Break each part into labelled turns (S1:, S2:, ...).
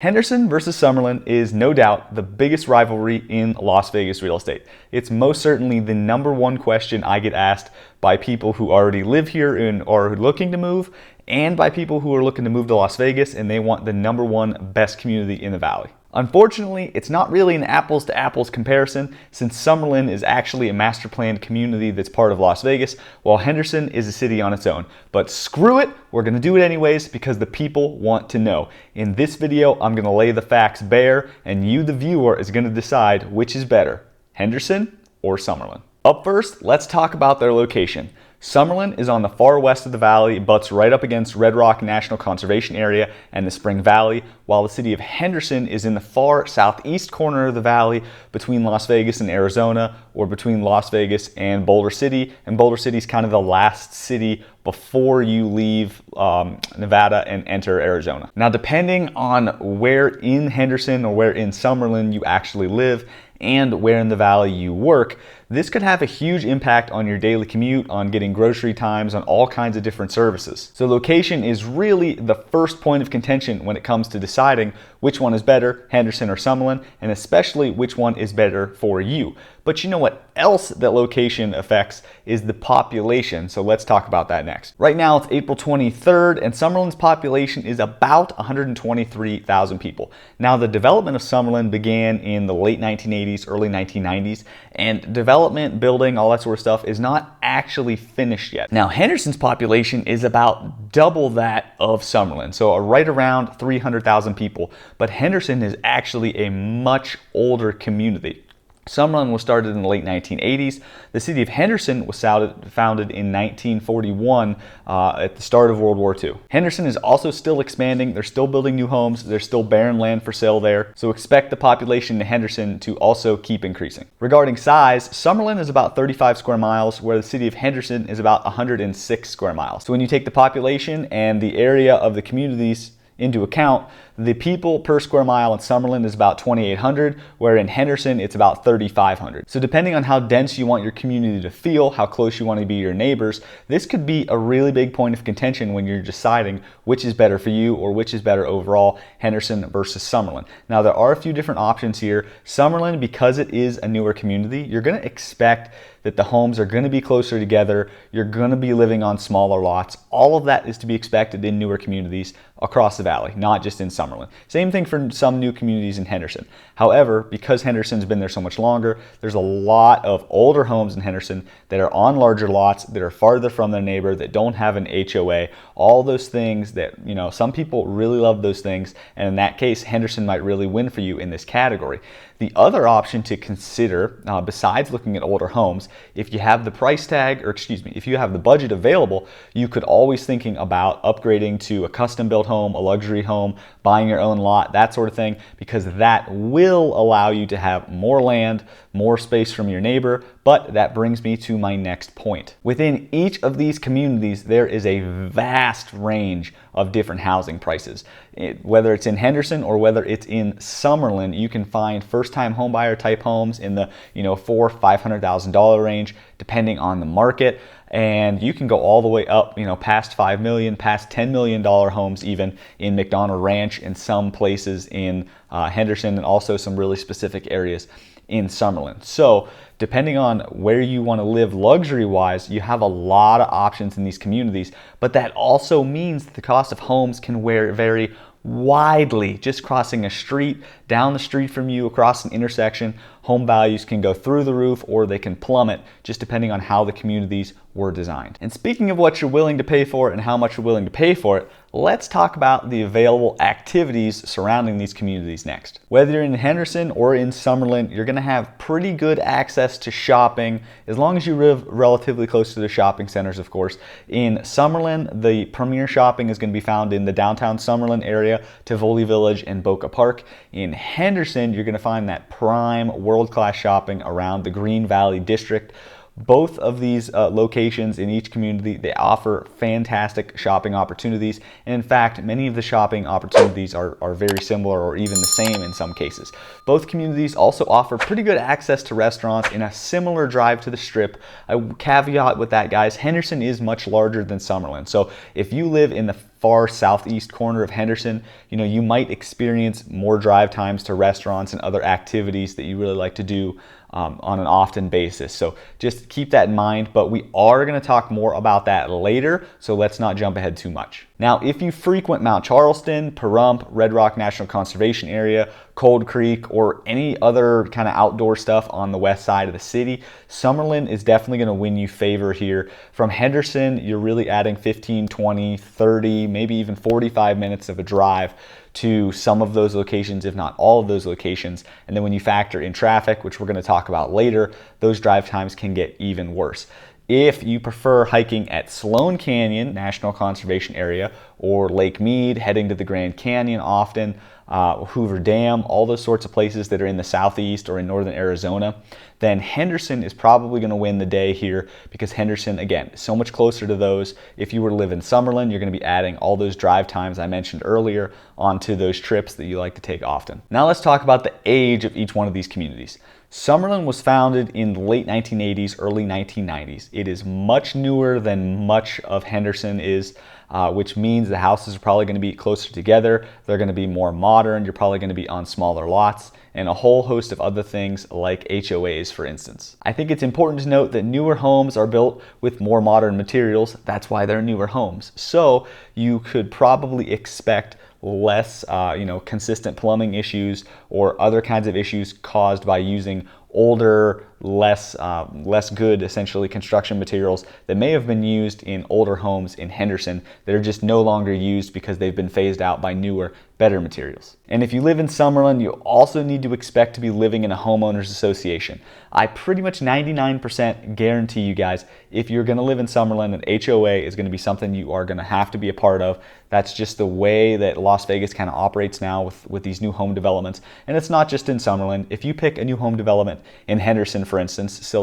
S1: Henderson versus Summerlin is no doubt the biggest rivalry in Las Vegas real estate. It's most certainly the number one question I get asked by people who already live here and are looking to move, and by people who are looking to move to Las Vegas and they want the number one best community in the valley. Unfortunately, it's not really an apples to apples comparison, since Summerlin is actually a master planned community that's part of Las Vegas, while Henderson is a city on its own. But screw it, we're gonna do it anyways because the people want to know. In this video, I'm gonna lay the facts bare, and you, the viewer, is gonna decide which is better, Henderson or Summerlin. Up first, let's talk about their location. Summerlin is on the far west of the valley, butts right up against Red Rock National Conservation Area and the Spring Valley, while the city of Henderson is in the far southeast corner of the valley between Las Vegas and Arizona, or between Las Vegas and Boulder City. And Boulder City is kind of the last city before you leave Nevada and enter Arizona. Now, depending on where in Henderson or where in Summerlin you actually live and where in the valley you work, this could have a huge impact on your daily commute, on getting grocery times, on all kinds of different services. So location is really the first point of contention when it comes to deciding which one is better, Henderson or Summerlin, and especially which one is better for you. But you know what else that location affects is the population, so let's talk about that next. Right now it's April 23rd, and Summerlin's population is about 123,000 people. Now, the development of Summerlin began in the late 1980s, early 1990s, and development, building, all that sort of stuff is not actually finished yet. Now, Henderson's population is about double that of Summerlin, so right around 300,000 people, but Henderson is actually a much older community. Summerlin was started in the late 1980s. The city of Henderson was founded in 1941 at the start of World War II. Henderson is also still expanding. They're still building new homes. There's still barren land for sale there. So expect the population in Henderson to also keep increasing. Regarding size, Summerlin is about 35 square miles, where the city of Henderson is about 106 square miles. So when you take the population and the area of the communities into account, the people per square mile in Summerlin is about 2,800, where in Henderson it's about 3,500. So depending on how dense you want your community to feel, how close you want to be to your neighbors, this could be a really big point of contention when you're deciding which is better for you or which is better overall, Henderson versus Summerlin. Now, there are a few different options here. Summerlin, because it is a newer community, you're going to expect that the homes are going to be closer together. You're going to be living on smaller lots. All of that is to be expected in newer communities across the valley, not just in Summerlin. Same thing for some new communities in Henderson. However, because Henderson's been there so much longer, there's a lot of older homes in Henderson that are on larger lots, that are farther from their neighbor, that don't have an HOA, all those things that, you know, some people really love those things, and in that case, Henderson might really win for you in this category. The other option to consider, besides looking at older homes, if you have the price tag, or excuse me, if you have the budget available, you could always thinking about upgrading to a custom-built home, a luxury home, buying your own lot, that sort of thing, because that will allow you to have more land, more space from your neighbor. But that brings me to my next point. Within each of these communities, there is a vast range of different housing prices. Whether it's in Henderson or whether it's in Summerlin, you can find first-time homebuyer type homes in the $400,000-$500,000 range, depending on the market. And you can go all the way up, past $5 million, past $10 million homes, even in McDonald Ranch, in some places in Henderson, and also some really specific areas in Summerlin. So depending on where you want to live luxury-wise, you have a lot of options in these communities, but that also means that the cost of homes can vary widely. Just crossing a street, down the street from you, across an intersection, home values can go through the roof or they can plummet, just depending on how the communities were designed. And speaking of what you're willing to pay for and how much you're willing to pay for it, let's talk about the available activities surrounding these communities next. Whether you're in Henderson or in Summerlin, you're going to have pretty good access to shopping, as long as you live relatively close to the shopping centers, of course. In Summerlin, the premier shopping is going to be found in the downtown Summerlin area, Tivoli Village and Boca Park. In Henderson, you're going to find that prime world-class shopping around the Green Valley District. Both of these locations in each community, they offer fantastic shopping opportunities. And in fact, many of the shopping opportunities are very similar or even the same in some cases. Both communities also offer pretty good access to restaurants in a similar drive to the Strip. A caveat with that, guys, Henderson is much larger than Summerlin. So if you live in the far southeast corner of Henderson, you might experience more drive times to restaurants and other activities that you really like to do on an often basis. So just keep that in mind, but we are going to talk more about that later, so let's not jump ahead too much. Now, if you frequent Mount Charleston, Pahrump, Red Rock National Conservation Area, Cold Creek, or any other kind of outdoor stuff on the west side of the city, Summerlin is definitely going to win you favor here. From Henderson, you're really adding 15, 20, 30, maybe even 45 minutes of a drive to some of those locations, if not all of those locations. And then when you factor in traffic, which we're going to talk about later, those drive times can get even worse. If you prefer hiking at Sloan Canyon National Conservation Area or Lake Mead, heading to the Grand Canyon often, Hoover Dam, all those sorts of places that are in the southeast or in northern Arizona, then Henderson is probably going to win the day here, because Henderson, again, is so much closer to those. If you were to live in Summerlin, you're going to be adding all those drive times I mentioned earlier onto those trips that you like to take often. Now let's talk about the age of each one of these communities. Summerlin was founded in the late 1980s, early 1990s. It is much newer than much of Henderson is, which means the houses are probably going to be closer together. They're going to be more modern. You're probably going to be on smaller lots, and a whole host of other things like HOAs, for instance. I think it's important to note that newer homes are built with more modern materials. That's why they're newer homes. So you could probably expect less consistent plumbing issues or other kinds of issues caused by using older, less good, essentially, construction materials that may have been used in older homes in Henderson that are just no longer used because they've been phased out by newer, better materials. And if you live in Summerlin, you also need to expect to be living in a homeowners association. I pretty much 99% guarantee you guys, if you're going to live in Summerlin, an HOA is going to be something you are going to have to be a part of. That's just the way that Las Vegas kind of operates now with these new home developments. And it's not just in Summerlin. If you pick a new home development in Henderson, for instance,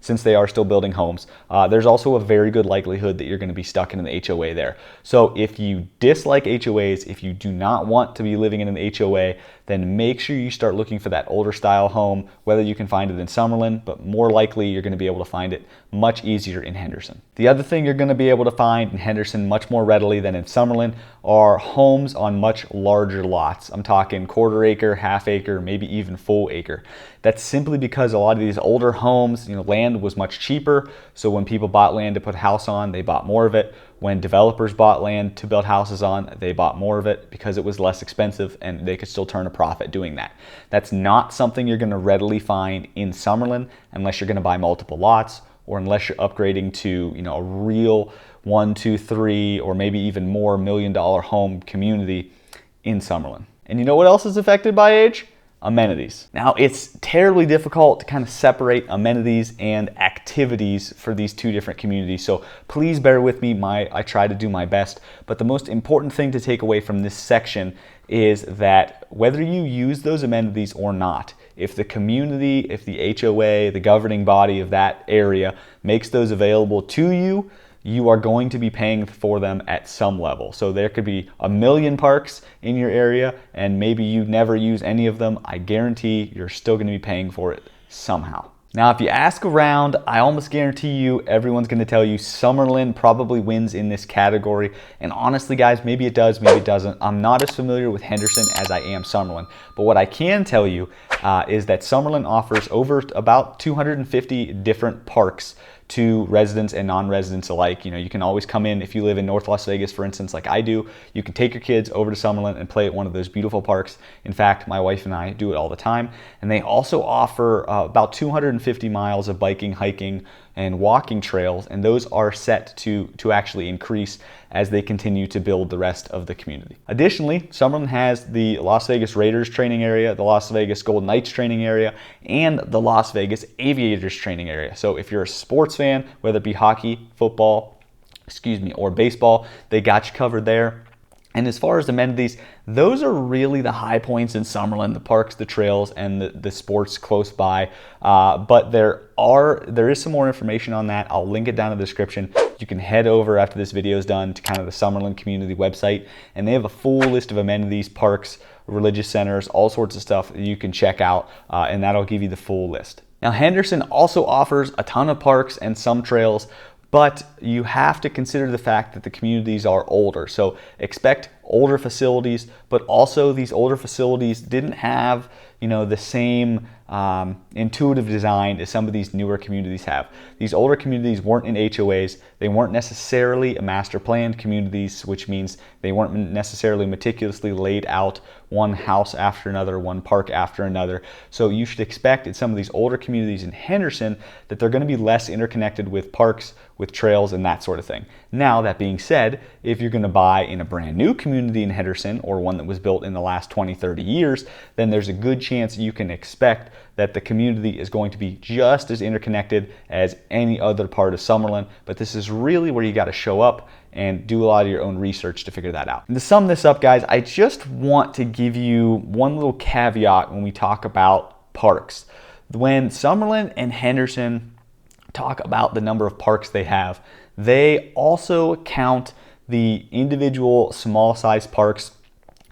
S1: since they are still building homes, there's also a very good likelihood that you're going to be stuck in an HOA there. So if you dislike HOAs, if you do not want to be living in an HOA, then make sure you start looking for that older style home, whether you can find it in Summerlin, but more likely you're going to be able to find it much easier in Henderson. The other thing you're going to be able to find in Henderson much more readily than in Summerlin are homes on much larger lots. I'm talking quarter acre, half acre, maybe even full acre. That's simply because a lot of these older homes, land was much cheaper. So when people bought land to put a house on, they bought more of it. When developers bought land to build houses on, they bought more of it because it was less expensive and they could still turn a profit doing that. That's not something you're going to readily find in Summerlin unless you're going to buy multiple lots, or unless you're upgrading to a real 1, 2, 3, or maybe even more $1 million home community in Summerlin. And you know what else is affected by age? Amenities. Now, it's terribly difficult to kind of separate amenities and activities for these two different communities, so please bear with me. I try to do my best, but the most important thing to take away from this section is that whether you use those amenities or not, if the community, if the HOA, the governing body of that area makes those available to you, you are going to be paying for them at some level. So there could be 1 million parks in your area and maybe you never use any of them. I guarantee you're still going to be paying for it somehow. Now, if you ask around, I almost guarantee you everyone's going to tell you Summerlin probably wins in this category. And honestly, guys, maybe it does, maybe it doesn't. I'm not as familiar with Henderson as I am Summerlin. But what I can tell you is that Summerlin offers over about 250 different parks to residents and non-residents alike. You can always come in if you live in North Las Vegas, for instance, like I do. You can take your kids over to Summerlin and play at one of those beautiful parks. In fact, my wife and I do it all the time. And they also offer about 250 miles of biking, hiking, and walking trails, and those are set to actually increase as they continue to build the rest of the community. Additionally, Summerlin has the Las Vegas Raiders training area, the Las Vegas Golden Knights training area, and the Las Vegas Aviators training area. So if you're a sports fan, whether it be hockey, football, or baseball, they got you covered there. And as far as amenities, those are really the high points in Summerlin: the parks, the trails, and the sports close by. But there is some more information on that. I'll link it down in the description. You can head over after this video is done to kind of the Summerlin community website, and they have a full list of amenities, parks, religious centers, all sorts of stuff that you can check out, and that'll give you the full list. Now, Henderson also offers a ton of parks and some trails, but you have to consider the fact that the communities are older. So expect older facilities, but also these older facilities didn't have, the same intuitive design as some of these newer communities have. These older communities weren't in HOAs. They weren't necessarily master planned communities, which means they weren't necessarily meticulously laid out, one house after another, one park after another. So you should expect in some of these older communities in Henderson that they're going to be less interconnected with parks, with trails, and that sort of thing. Now, that being said, if you're going to buy in a brand new community in Henderson, or one that was built in the last 20, 30 years, then there's a good chance you can expect that the community is going to be just as interconnected as any other part of Summerlin. But this is really where you got to show up and do a lot of your own research to figure that out. And to sum this up, guys, I just want to give you one little caveat when we talk about parks. When Summerlin and Henderson talk about the number of parks they have, they also count the individual small size parks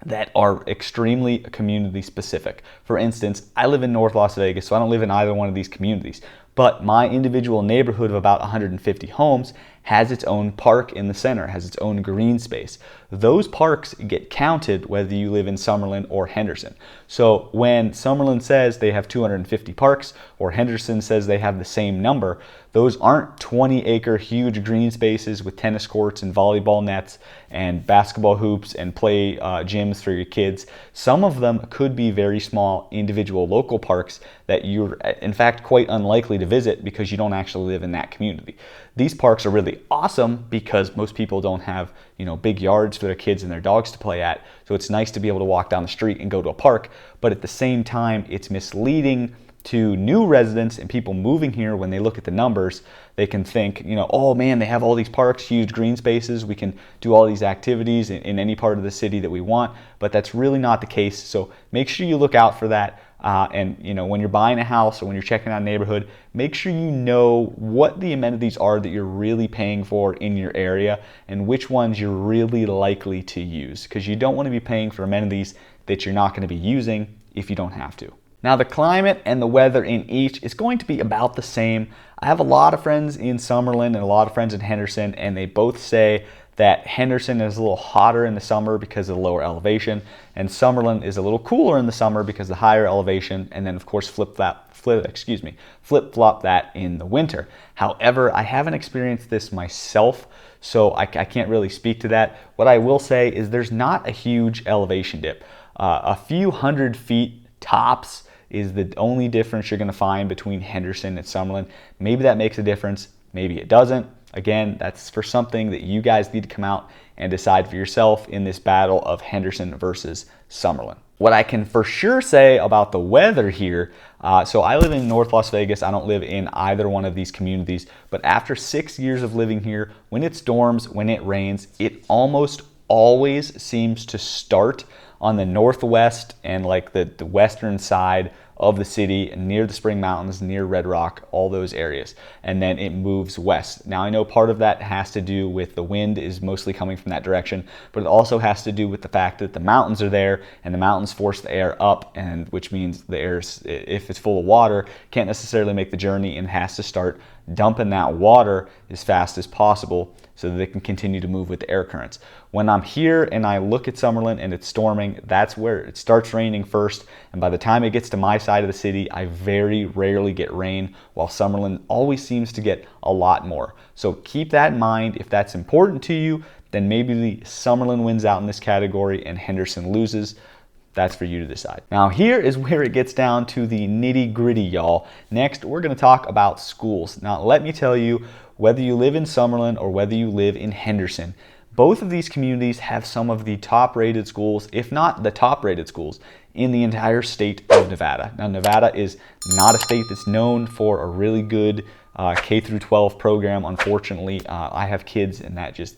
S1: that are extremely community specific. For instance, I live in North Las Vegas, so I don't live in either one of these communities, but my individual neighborhood of about 150 homes has its own park in the center, has its own green space. Those parks get counted whether you live in Summerlin or Henderson. So when Summerlin says they have 250 parks, or Henderson says they have the same number, those aren't 20-acre huge green spaces with tennis courts and volleyball nets and basketball hoops and play gyms for your kids. Some of them could be very small individual local parks that you're in fact quite unlikely to visit because you don't actually live in that community. These parks are really awesome because most people don't have, big yards for their kids and their dogs to play at. So it's nice to be able to walk down the street and go to a park, but at the same time, it's misleading to new residents and people moving here. When they look at the numbers, they can think, oh man, they have all these parks, huge green spaces, we can do all these activities in any part of the city that we want, but that's really not the case. So make sure you look out for that. And when you're buying a house or when you're checking out a neighborhood, make sure you know what the amenities are that you're really paying for in your area and which ones you're really likely to use, because you don't want to be paying for amenities that you're not going to be using if you don't have to. Now, the climate and the weather in each is going to be about the same. I have a lot of friends in Summerlin and a lot of friends in Henderson, and they both say that Henderson is a little hotter in the summer because of the lower elevation, and Summerlin is a little cooler in the summer because of the higher elevation, and then of course flip-flop that in the winter. However, I haven't experienced this myself, so I can't really speak to that. What I will say is there's not a huge elevation dip. A few hundred feet tops is the only difference you're going to find between Henderson and Summerlin. Maybe that makes a difference, maybe it doesn't. Again, that's for something that you guys need to come out and decide for yourself in this battle of Henderson versus Summerlin. What I can for sure say about the weather here, so I live in North Las Vegas. I don't live in either one of these communities, but after 6 years of living here, when it storms, when it rains, it almost always seems to start on the northwest and like the western side of the city, near the Spring Mountains, near Red Rock, all those areas, and then it moves west. Now, I know part of that has to do with the wind is mostly coming from that direction, but it also has to do with the fact that the mountains are there and the mountains force the air up, and which means the air, if it's full of water, can't necessarily make the journey and has to start dumping that water as fast as possible so that they can continue to move with the air currents. When I'm here and I look at Summerlin and it's storming, that's where it starts raining first, and by the time it gets to my side of the city, I very rarely get rain, while Summerlin always seems to get a lot more. So keep that in mind. If that's important to you, then maybe the Summerlin wins out in this category and Henderson loses. That's for you to decide. Now, here is where it gets down to the nitty gritty, y'all. Next, we're gonna talk about schools. Now, let me tell you, whether you live in Summerlin or whether you live in Henderson, both of these communities have some of the top rated schools, if not the top rated schools, in the entire state of Nevada. Now, Nevada is not a state that's known for a really good K through 12 program. Unfortunately, I have kids and that just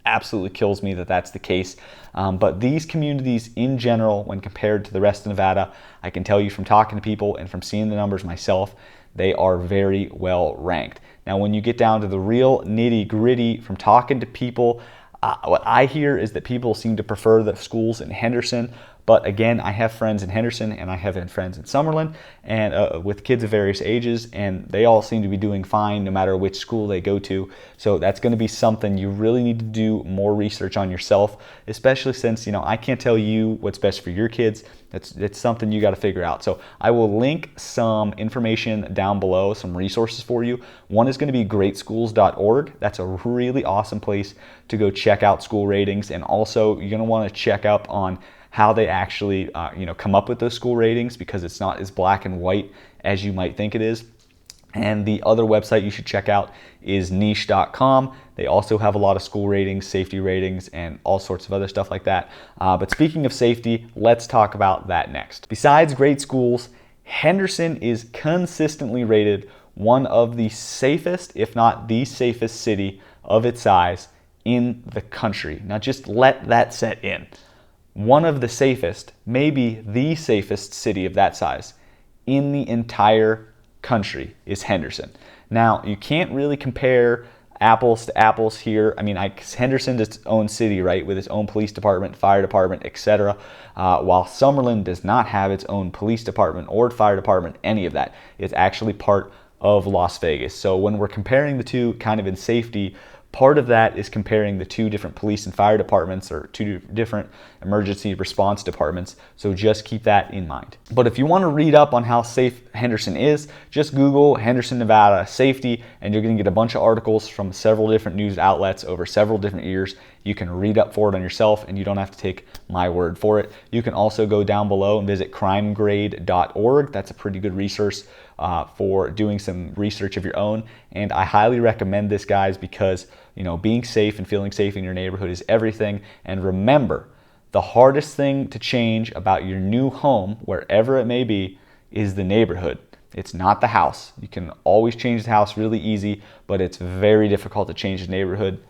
S1: absolutely kills me that that's the case. But these communities in general, when compared to the rest of Nevada, I can tell you from talking to people and from seeing the numbers myself, they are very well ranked. Now, when you get down to the real nitty gritty from talking to people, what I hear is that people seem to prefer the schools in Henderson, But again, I have friends in Henderson and I have friends in Summerlin, and with kids of various ages, and they all seem to be doing fine no matter which school they go to. So that's going to be something you really need to do more research on yourself, especially since, I can't tell you what's best for your kids. It's something you got to figure out. So I will link some information down below, some resources for you. One is going to be greatschools.org. That's a really awesome place to go check out school ratings, and also you're going to want to check up on how they actually come up with those school ratings, because it's not as black and white as you might think it is. And the other website you should check out is niche.com. They also have a lot of school ratings, safety ratings, and all sorts of other stuff like that. But speaking of safety, let's talk about that next. Besides great schools, Henderson is consistently rated one of the safest, if not the safest city of its size in the country. Now just let that set in. One of the safest, maybe the safest city of that size in the entire country is Henderson. Now, you can't really compare apples to apples here. I mean, Henderson's its own city, right, with its own police department, fire department, etc. While Summerlin does not have its own police department or fire department, any of that. It's actually part of Las Vegas. So when we're comparing the two kind of in safety, part of that is comparing the two different police and fire departments, or two different emergency response departments. So just keep that in mind. But if you want to read up on how safe Henderson is, just Google Henderson, Nevada safety, and you're going to get a bunch of articles from several different news outlets over several different years. You can read up for it on yourself, and you don't have to take my word for it. You can also go down below and visit crimegrade.org. That's a pretty good resource for doing some research of your own. And I highly recommend this, guys, because being safe and feeling safe in your neighborhood is everything. And remember, the hardest thing to change about your new home, wherever it may be, is the neighborhood. It's not the house. You can always change the house really easy, but it's very difficult to change the neighborhood.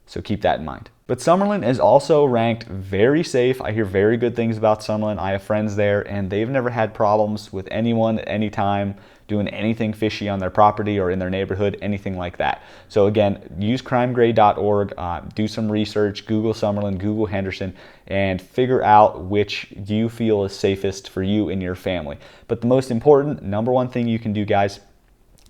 S1: So keep that in mind. But Summerlin is also ranked very safe. I hear very good things about Summerlin. I have friends there, and they've never had problems with anyone at any time doing anything fishy on their property or in their neighborhood, anything like that. So again, use crimegrade.org, do some research, Google Summerlin, Google Henderson, and figure out which you feel is safest for you and your family. But the most important, number one thing you can do, guys,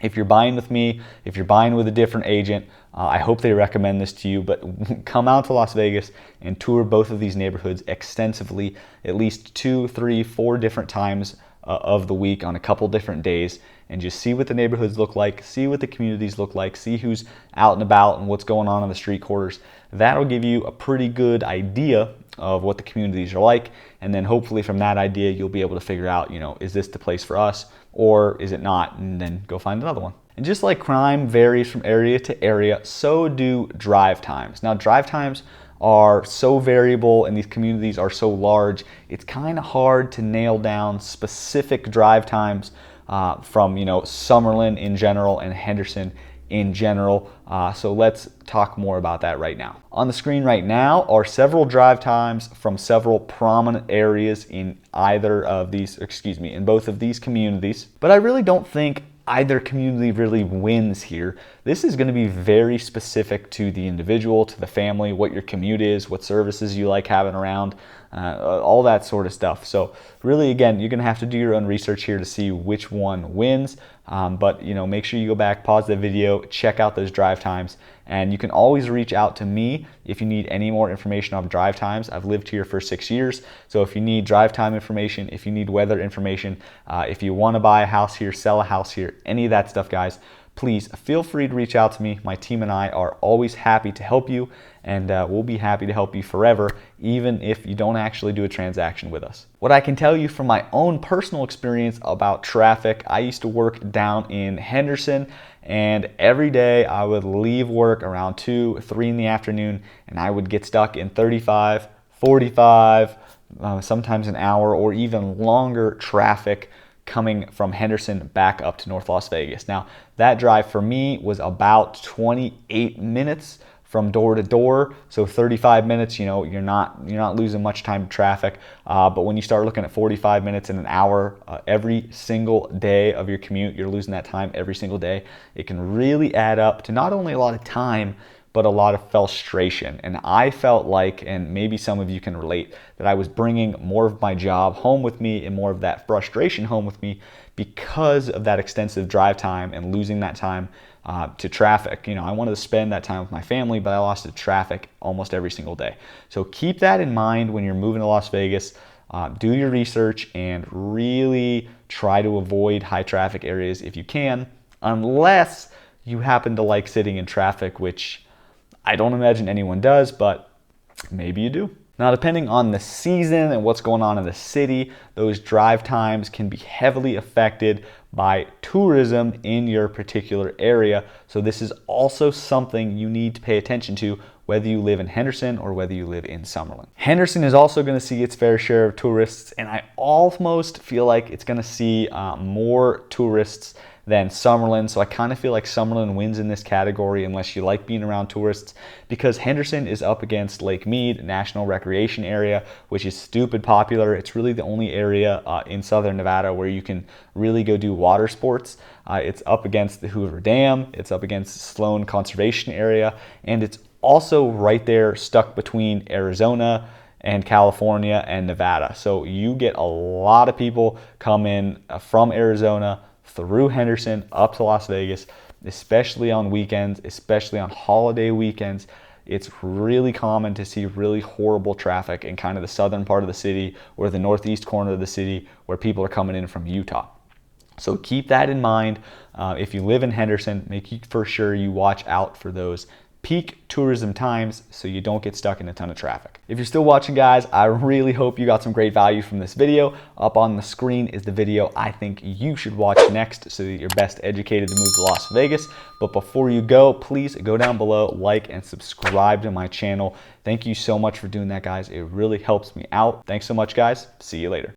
S1: if you're buying with me, if you're buying with a different agent, I hope they recommend this to you, but come out to Las Vegas and tour both of these neighborhoods extensively, at least 2, 3, 4 different times of the week on a couple different days, and just see what the neighborhoods look like, see what the communities look like, see who's out and about and what's going on in the street corners. That'll give you a pretty good idea of what the communities are like, and then hopefully from that idea you'll be able to figure out, is this the place for us or is it not, and then go find another one. And just like crime varies from area to area, so do drive times. Now, drive times are so variable and these communities are so large, it's kind of hard to nail down specific drive times from Summerlin in general and Henderson in general. So let's talk more about that right now. On the screen right now are several drive times from several prominent areas in in both of these communities. But I really don't think either community really wins here. This is going to be very specific to the individual, to the family, what your commute is, what services you like having around, all that sort of stuff. So really, again, you're going to have to do your own research here to see which one wins. But make sure you go back, pause the video, check out those drive times, and you can always reach out to me if you need any more information on drive times. I've lived here for 6 years, so if you need drive time information, if you need weather information, if you want to buy a house here, sell a house here, any of that stuff, guys, please feel free to reach out to me. My team and I are always happy to help you, and we'll be happy to help you forever, even if you don't actually do a transaction with us. What I can tell you from my own personal experience about traffic, I used to work down in Henderson, and every day I would leave work around 2, 3 in the afternoon, and I would get stuck in 35, 45, sometimes an hour or even longer traffic coming from Henderson back up to North Las Vegas. Now, that drive for me was about 28 minutes from door to door, so 35 minutes, you're not losing much time to traffic. But when you start looking at 45 minutes and an hour every single day of your commute, you're losing that time every single day. It can really add up to not only a lot of time, but a lot of frustration. And I felt like, and maybe some of you can relate, that I was bringing more of my job home with me and more of that frustration home with me because of that extensive drive time and losing that time to traffic. You know, I wanted to spend that time with my family, but I lost to traffic almost every single day. So keep that in mind when you're moving to Las Vegas. Do your research and really try to avoid high traffic areas if you can, unless you happen to like sitting in traffic, which I don't imagine anyone does, but maybe you do. Now, depending on the season and what's going on in the city, those drive times can be heavily affected by tourism in your particular area. So this is also something you need to pay attention to, whether you live in Henderson or whether you live in Summerlin. Henderson is also going to see its fair share of tourists, and I almost feel like it's going to see more tourists than Summerlin. So I kind of feel like Summerlin wins in this category unless you like being around tourists, because Henderson is up against Lake Mead National Recreation Area, which is stupid popular. It's really the only area in Southern Nevada where you can really go do water sports. It's up against the Hoover Dam. It's up against Sloan Conservation Area, and it's also right there stuck between Arizona and California and Nevada. So you get a lot of people come in from Arizona through Henderson up to Las Vegas, especially on weekends, especially on holiday weekends. It's really common to see really horrible traffic in kind of the southern part of the city or the northeast corner of the city where people are coming in from Utah. So keep that in mind. If you live in Henderson, make for sure you watch out for those peak tourism times so you don't get stuck in a ton of traffic. If you're still watching, guys, I really hope you got some great value from this video. Up on the screen is the video I think you should watch next so that you're best educated to move to Las Vegas. But before you go, please go down below, like and subscribe to my channel. Thank you so much for doing that, guys. It really helps me out. Thanks so much, guys. See you later.